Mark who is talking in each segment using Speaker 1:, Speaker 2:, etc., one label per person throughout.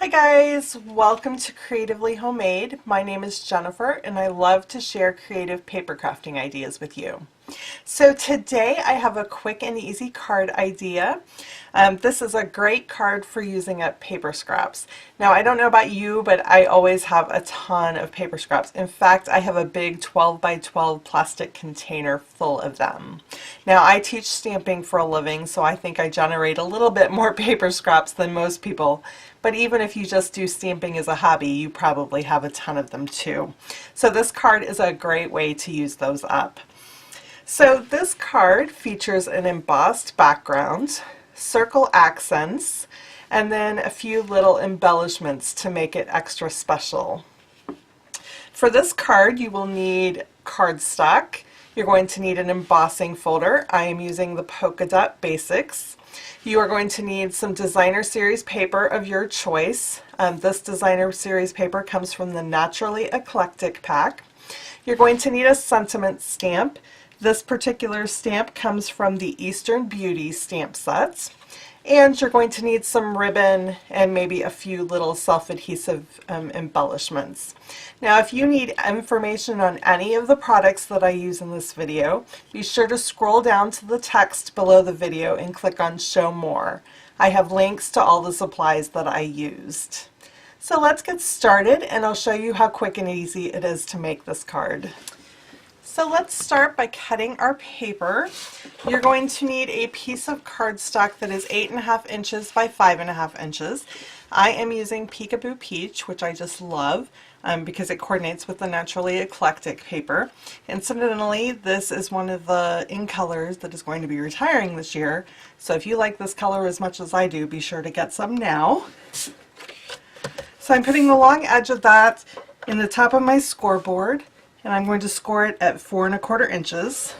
Speaker 1: Hi guys, welcome to Creatively Homemade. My name is Jennifer and I love to share creative paper crafting ideas with you. So today I have a quick and easy card idea. This is a great card for using up paper scraps. Now I don't know about you, but I always have a ton of paper scraps. In fact, I have a big 12 by 12 plastic container full of them. Now I teach stamping for a living, so I think I generate a little bit more paper scraps than most people. But even if you just do stamping as a hobby, you probably have a ton of them too. So this card is a great way to use those up. So this card features an embossed background, circle accents, and then a few little embellishments to make it extra special. For this card you will need cardstock. You're going to need an embossing folder. I am using the Polka Dot Basics. You are going to need some designer series paper of your choice. This designer series paper comes from the Naturally Eclectic pack. You're going to need a sentiment stamp. This particular stamp comes from the Eastern Beauty stamp sets. And you're going to need some ribbon and maybe a few little self-adhesive embellishments. Now if you need information on any of the products that I use in this video, be sure to scroll down to the text below the video and click on Show More. I have links to all the supplies that I used. So let's get started and I'll show you how quick and easy it is to make this card. So let's start by cutting our paper. You're going to need a piece of cardstock that is 8.5 inches by 5.5 inches. I am using Peekaboo Peach, which I just love because it coordinates with the Naturally Eclectic paper. Incidentally, this is one of the ink colors that is going to be retiring this year. So if you like this color as much as I do, be sure to get some now. So I'm putting the long edge of that in the top of my scoreboard. And I'm going to score it at 4¼ inches.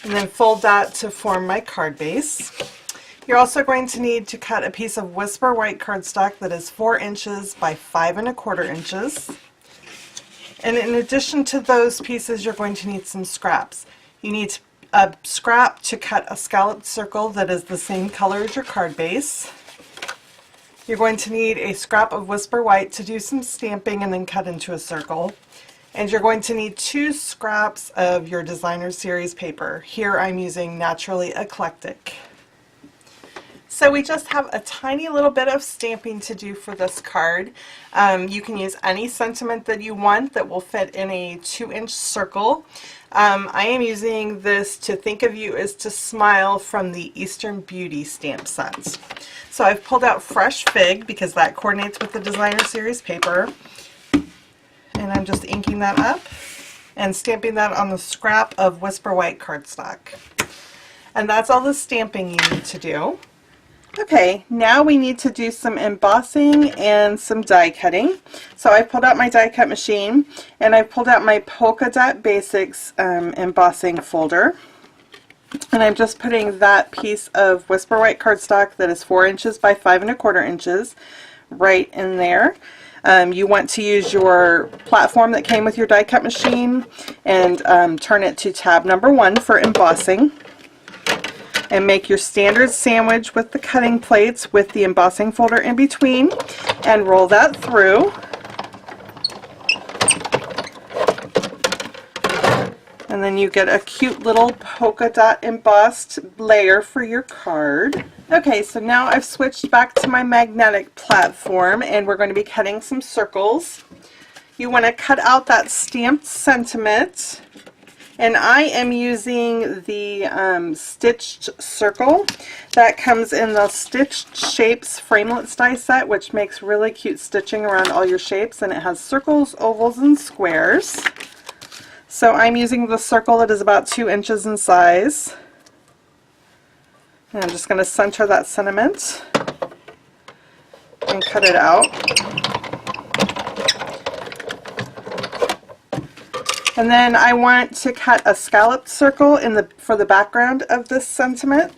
Speaker 1: And then fold that to form my card base. You're also going to need to cut a piece of Whisper White cardstock that is 4 inches by 5¼ inches. And in addition to those pieces, you're going to need some scraps. You need a scrap to cut a scalloped circle that is the same color as your card base. You're going to need a scrap of Whisper White to do some stamping and then cut into a circle. And you're going to need 2 scraps of your designer series paper. Here I'm using Naturally Eclectic. So we just have a tiny little bit of stamping to do for this card. You can use any sentiment that you want that will fit in a 2-inch circle. I am using this To Think of You Is to Smile from the Eastern Beauty stamp set. So I've pulled out Fresh Fig because that coordinates with the designer series paper. And I'm just inking that up and stamping that on the scrap of Whisper White cardstock. And that's all the stamping you need to do. Okay, now we need to do some embossing and some die cutting. So I pulled out my die cut machine and I pulled out my Polka Dot Basics embossing folder. And I'm just putting that piece of Whisper White cardstock that is 4 inches by 5¼ inches right in there. You want to use your platform that came with your die cut machine and turn it to tab number 1 for embossing. And make your standard sandwich with the cutting plates with the embossing folder in between and roll that through. And then you get a cute little polka dot embossed layer for your card. Okay, so now I've switched back to my magnetic platform and we're going to be cutting some circles. You want to cut out that stamped sentiment. And I am using the stitched circle that comes in the Stitched Shapes Framelits die set, which makes really cute stitching around all your shapes, and it has circles, ovals, and squares. So I'm using the circle that is about 2 inches in size. And I'm just going to center that sentiment and cut it out. And then I want to cut a scalloped circle for the background of this sentiment.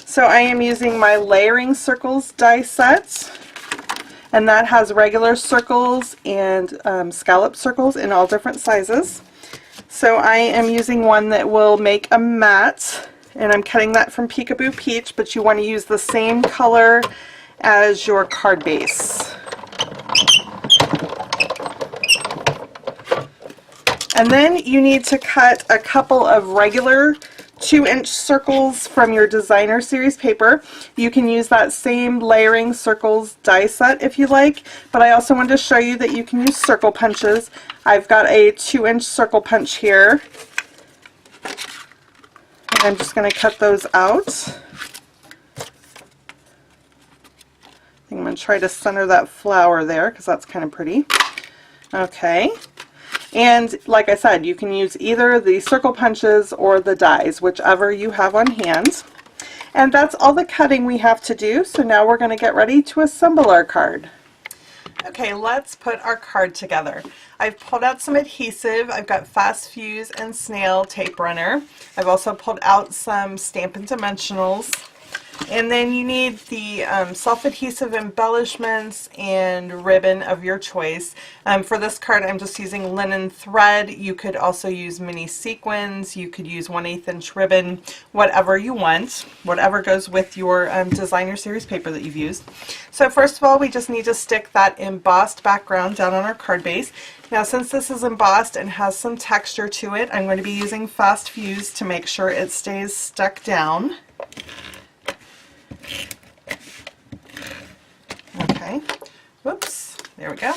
Speaker 1: So I am using my Layering Circles die set. And that has regular circles and scalloped circles in all different sizes. So I am using one that will make a mat. And I'm cutting that from Peekaboo Peach, but you want to use the same color as your card base. And then you need to cut a couple of regular 2-inch circles from your designer series paper. You can use that same layering circles die set if you like, but I also wanted to show you that you can use circle punches. I've got a 2-inch circle punch here. And I'm just going to cut those out. I think I'm going to try to center that flower there because that's kind of pretty. Okay. And like I said, you can use either the circle punches or the dies, whichever you have on hand. And that's all the cutting we have to do, so now we're going to get ready to assemble our card. Okay, let's put our card together. I've pulled out some adhesive. I've got Fast Fuse and Snail tape runner. I've also pulled out some Stampin' Dimensionals. And then you need the self-adhesive embellishments and ribbon of your choice. For this card I'm just using linen thread. You could also use mini sequins, you could use 1/8 inch ribbon, whatever you want, whatever goes with your designer series paper that you've used. So first of all, we just need to stick that embossed background down on our card base. Now since this is embossed and has some texture to it, I'm going to be using Fast Fuse to make sure it stays stuck down. Okay, whoops, there we go.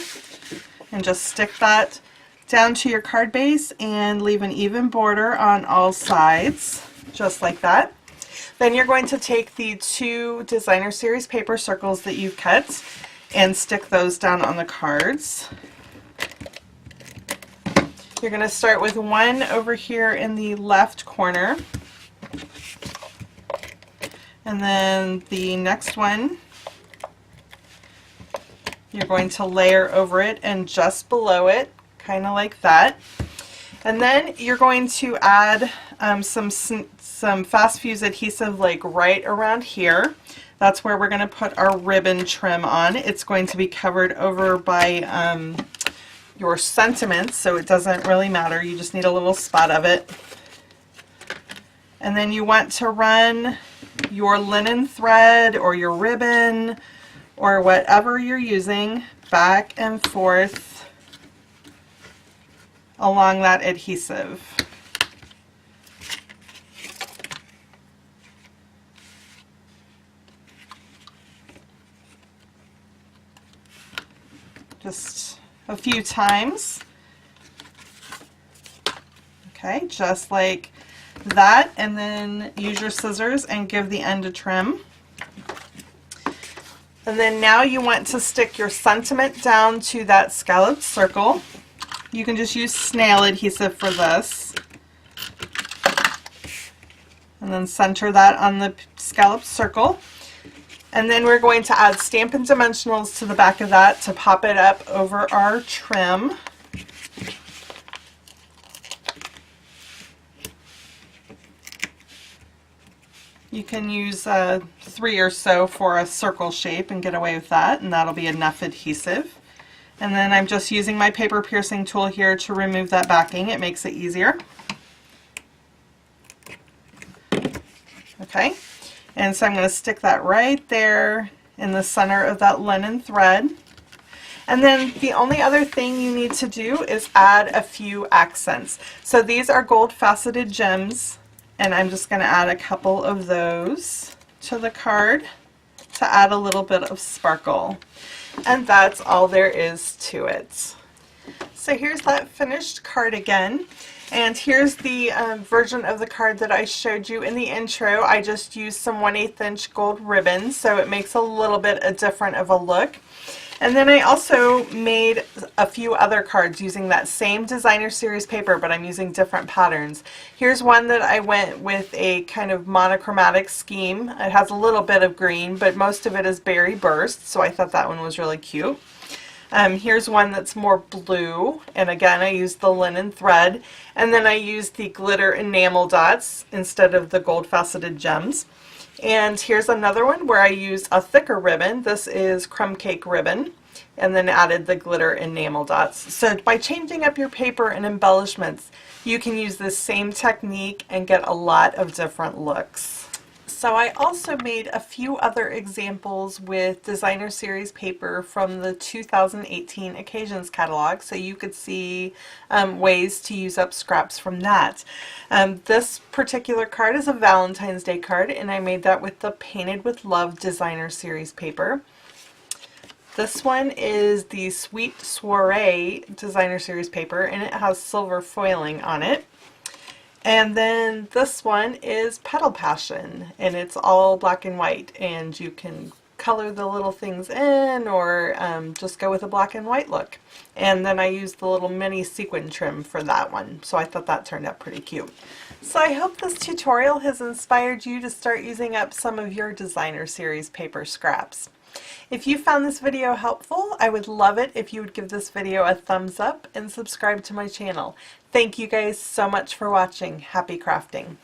Speaker 1: And just stick that down to your card base and leave an even border on all sides, just like that. Then you're going to take the 2 designer series paper circles that you've cut and stick those down on the cards. You're going to start with one over here in the left corner, and then the next one you're going to layer over it and just below it, kind of like that. And then you're going to add some Fast Fuse adhesive like right around here. That's where we're going to put our ribbon trim on. It's going to be covered over by your sentiments, so it doesn't really matter. You just need a little spot of it. And then you want to run your linen thread or your ribbon or whatever you're using back and forth along that adhesive. Just a few times. Okay, just like that, and then use your scissors and give the end a trim. And then now you want to stick your sentiment down to that scalloped circle. You can just use snail adhesive for this. And then center that on the scalloped circle. And then we're going to add Stampin' Dimensionals to the back of that to pop it up over our trim. You can use 3 or so for a circle shape and get away with that, and that'll be enough adhesive. And then I'm just using my paper piercing tool here to remove that backing. It makes it easier. Okay, and so I'm going to stick that right there in the center of that linen thread. And then the only other thing you need to do is add a few accents. So these are gold faceted gems, and I'm just going to add a couple of those to the card to add a little bit of sparkle. And that's all there is to it. So here's that finished card again. And here's the version of the card that I showed you in the intro. I just used some 1/8 inch gold ribbon, so it makes a little bit different of a look. And then I also made a few other cards using that same designer series paper, but I'm using different patterns. Here's one that I went with a kind of monochromatic scheme. It has a little bit of green, but most of it is berry burst, so I thought that one was really cute. Here's one that's more blue, and again I used the linen thread, and then I used the glitter enamel dots instead of the gold faceted gems. And here's another one where I used a thicker ribbon. This is crumb cake ribbon, and then added the glitter enamel dots. So by changing up your paper and embellishments, you can use this same technique and get a lot of different looks. So I also made a few other examples with designer series paper from the 2018 Occasions catalog, so you could see ways to use up scraps from that. This particular card is a Valentine's Day card, and I made that with the Painted with Love designer series paper. This one is the Sweet Soiree designer series paper, and it has silver foiling on it. And then this one is Petal Passion, and it's all black and white, and you can color the little things in or just go with a black and white look. And then I used the little mini sequin trim for that one, so I thought that turned out pretty cute. So I hope this tutorial has inspired you to start using up some of your designer series paper scraps. If you found this video helpful, I would love it if you would give this video a thumbs up and subscribe to my channel. Thank you guys so much for watching. Happy crafting!